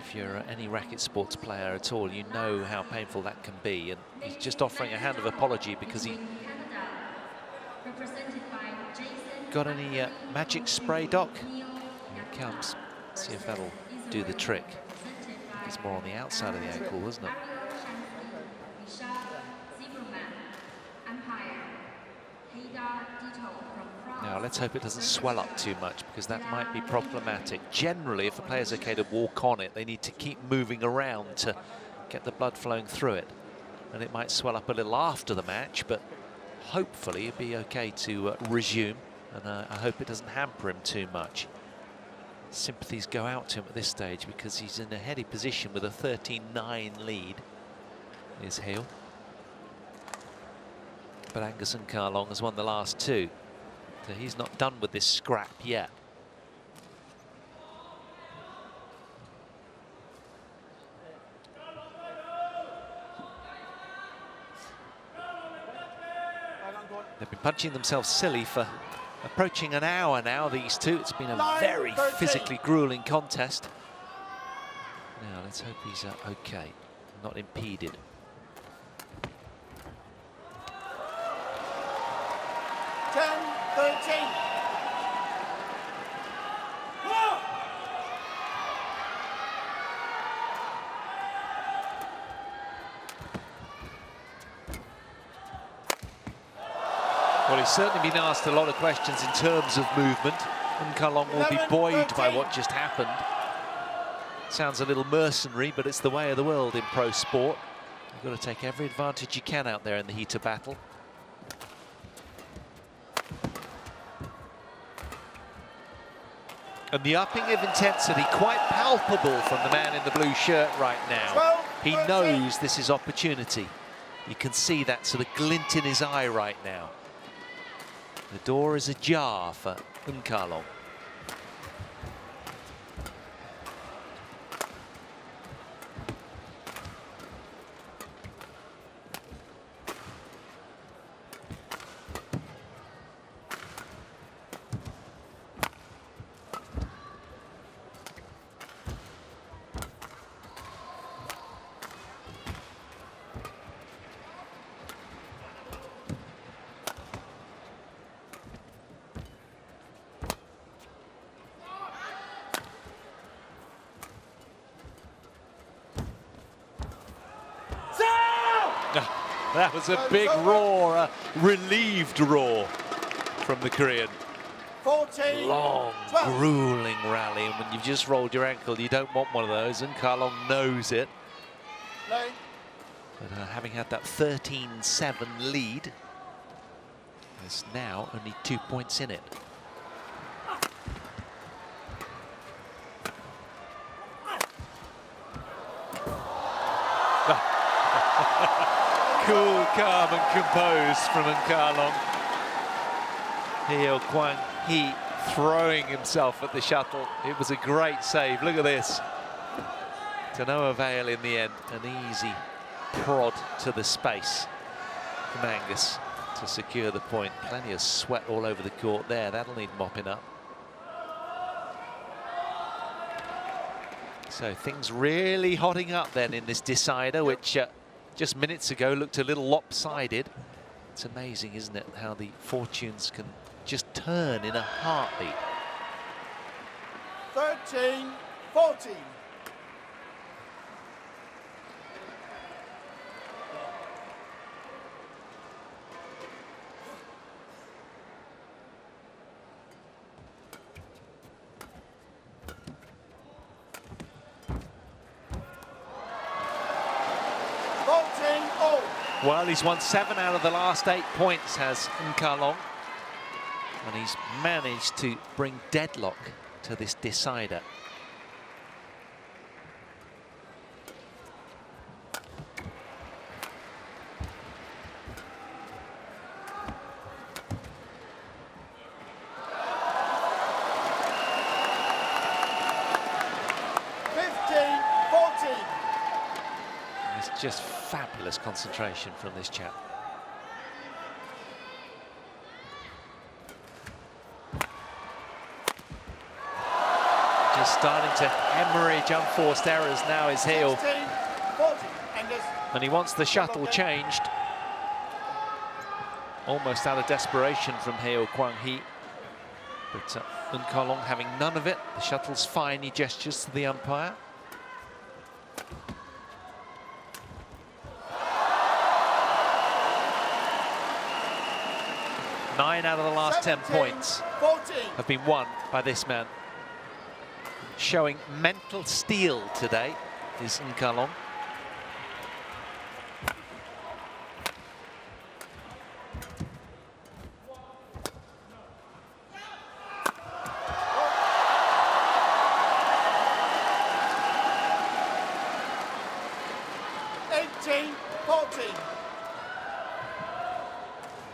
If you're any racket sports player at all, you know how painful that can be, and he's just offering a hand of apology because he... Got any magic spray, Doc? Here it comes. See if that'll do the trick. It's more on the outside of the ankle, wasn't it? Now, let's hope it doesn't swell up too much, because that might be problematic. Generally, if a player's okay to walk on it, they need to keep moving around to get the blood flowing through it. And it might swell up a little after the match, but hopefully it'll be okay to resume. And I hope it doesn't hamper him too much. sympathies go out to him at this stage because he's in a heady position with a 13-9 lead. Is HEO. But Angus and Kwang has won the last two, so he's not done with this scrap yet. They've been punching themselves silly for approaching an hour now, these two. It's been a very physically grueling contest. Now, let's hope he's okay, not impeded. Well, he's certainly been asked a lot of questions in terms of movement. And Kwang will be buoyed by what just happened. Sounds a little mercenary, but it's the way of the world in pro sport. You've got to take every advantage you can out there in the heat of battle. And the upping of intensity quite palpable from the man in the blue shirt right now. He knows this is opportunity. You can see that sort of glint in his eye right now. The door is ajar for Kwang. That was a big roar, a relieved roar from the Korean. 14, long, 12. grueling rally, and when you've just rolled your ankle, you don't want one of those, and Kwang knows it. Play. But having had that 13-7 lead, there's now only 2 points in it. Cool, calm and composed from Kwang. HEO Kwang Hee throwing himself at the shuttle. It was a great save. Look at this. To no avail in the end. An easy prod to the space from Angus to secure the point. Plenty of sweat all over the court there. That'll need mopping up. So things really hotting up then in this decider, which just minutes ago looked a little lopsided. It's amazing, isn't it, how the fortunes can just turn in a heartbeat. 13-14. Well, he's won 7 out of the last 8 points, has Kwang. And he's managed to bring deadlock to this decider. It's just fabulous concentration from this chap. Just starting to hemorrhage unforced errors now is HEO. And he wants the shuttle changed. Almost out of desperation from HEO Kwang Hee. But Kwang having none of it. The shuttle's fine, he gestures to the umpire. Nine out of the last 10 points have been won by this man. Showing mental steel today is Kwang. 15-14.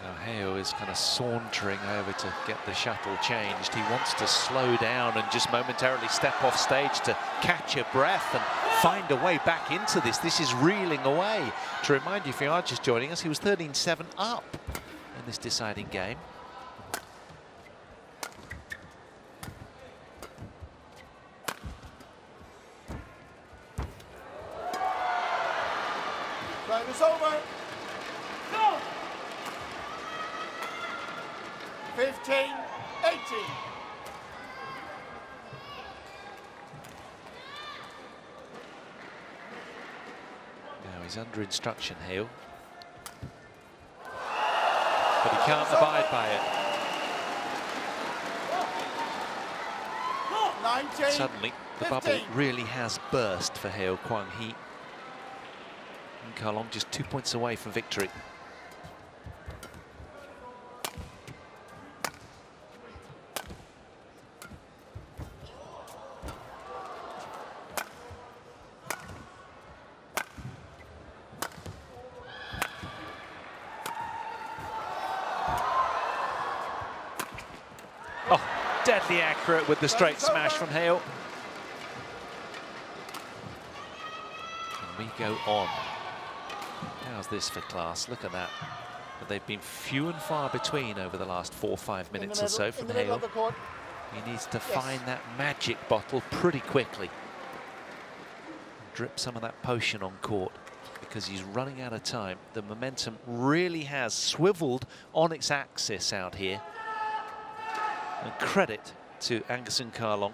Now HEO is kind of sauntering over to get the shuttle changed. He wants to slow down and just momentarily step off stage to catch a breath and find a way back into this. This is reeling away. To remind you, if you are just joining us, he was 13-7 up in this deciding game. Time is over. Go! 15-18. Now he's under instruction, HEO. But he can't abide by it. 19, Suddenly, the bubble 15. really has burst for HEO Kwang. He and Karlong just 2 points away from victory. Oh, deadly accurate with the straight smash from HEO. And we go on. How's this for class? Look at that. But they've been few and far between over the last 4 or 5 minutes or so from HEO. He needs to find that magic bottle pretty quickly. Drip some of that potion on court because he's running out of time. The momentum really has swiveled on its axis out here. And credit to Angus and Karlong,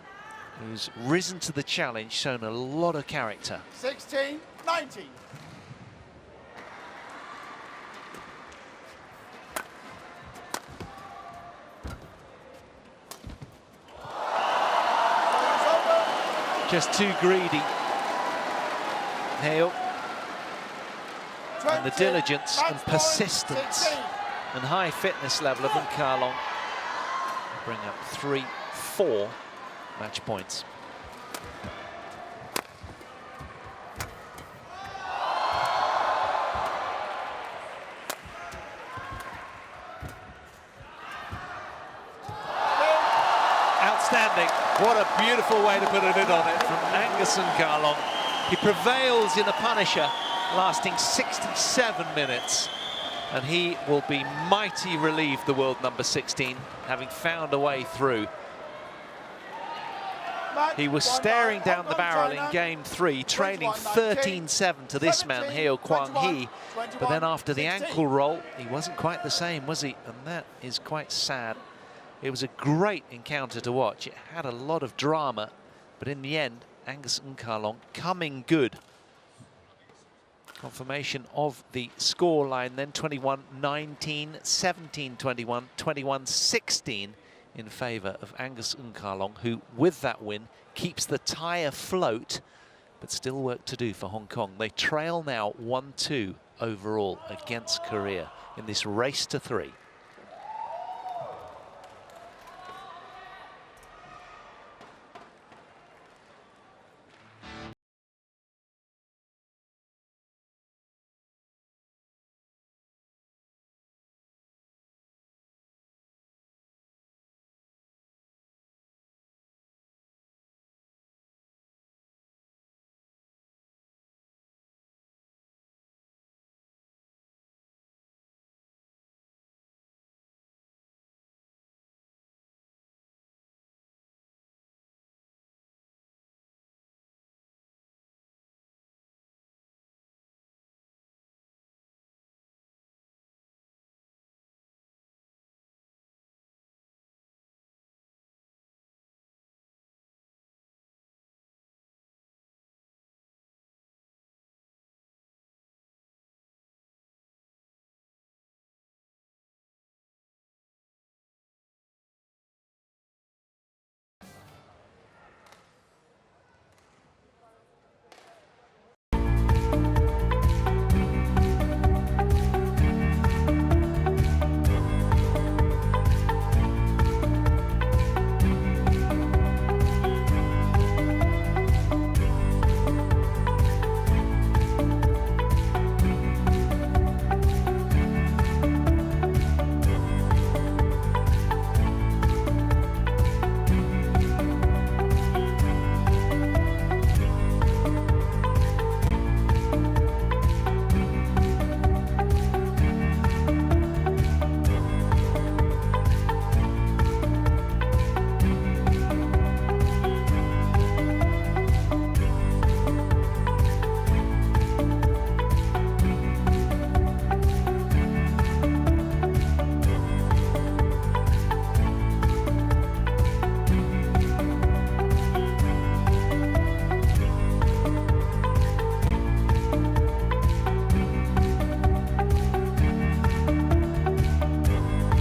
who's risen to the challenge, shown a lot of character. 16-19. Just too greedy. HEO. And the diligence and persistence and high fitness level of Karlong bring up 3-4 match points. Outstanding. What a beautiful way to put a lid on it from Angus and Karlong. He prevails in the Punisher, lasting 67 minutes. And he will be mighty relieved, the world number 16, having found a way through. He was staring down the barrel in game 3, trailing 13-7 to this man, HEO Kwang Hee. But then after the ankle roll, he wasn't quite the same, was he? And that is quite sad. It was a great encounter to watch. It had a lot of drama, but in the end, Angus and Karlong coming good. Confirmation of the scoreline then, 21-19, 17-21, 21-16 in favour of Angus and Karlong, who, with that win, keeps the tie afloat, but still work to do for Hong Kong. They trail now 1-2 overall against Korea in this race to 3.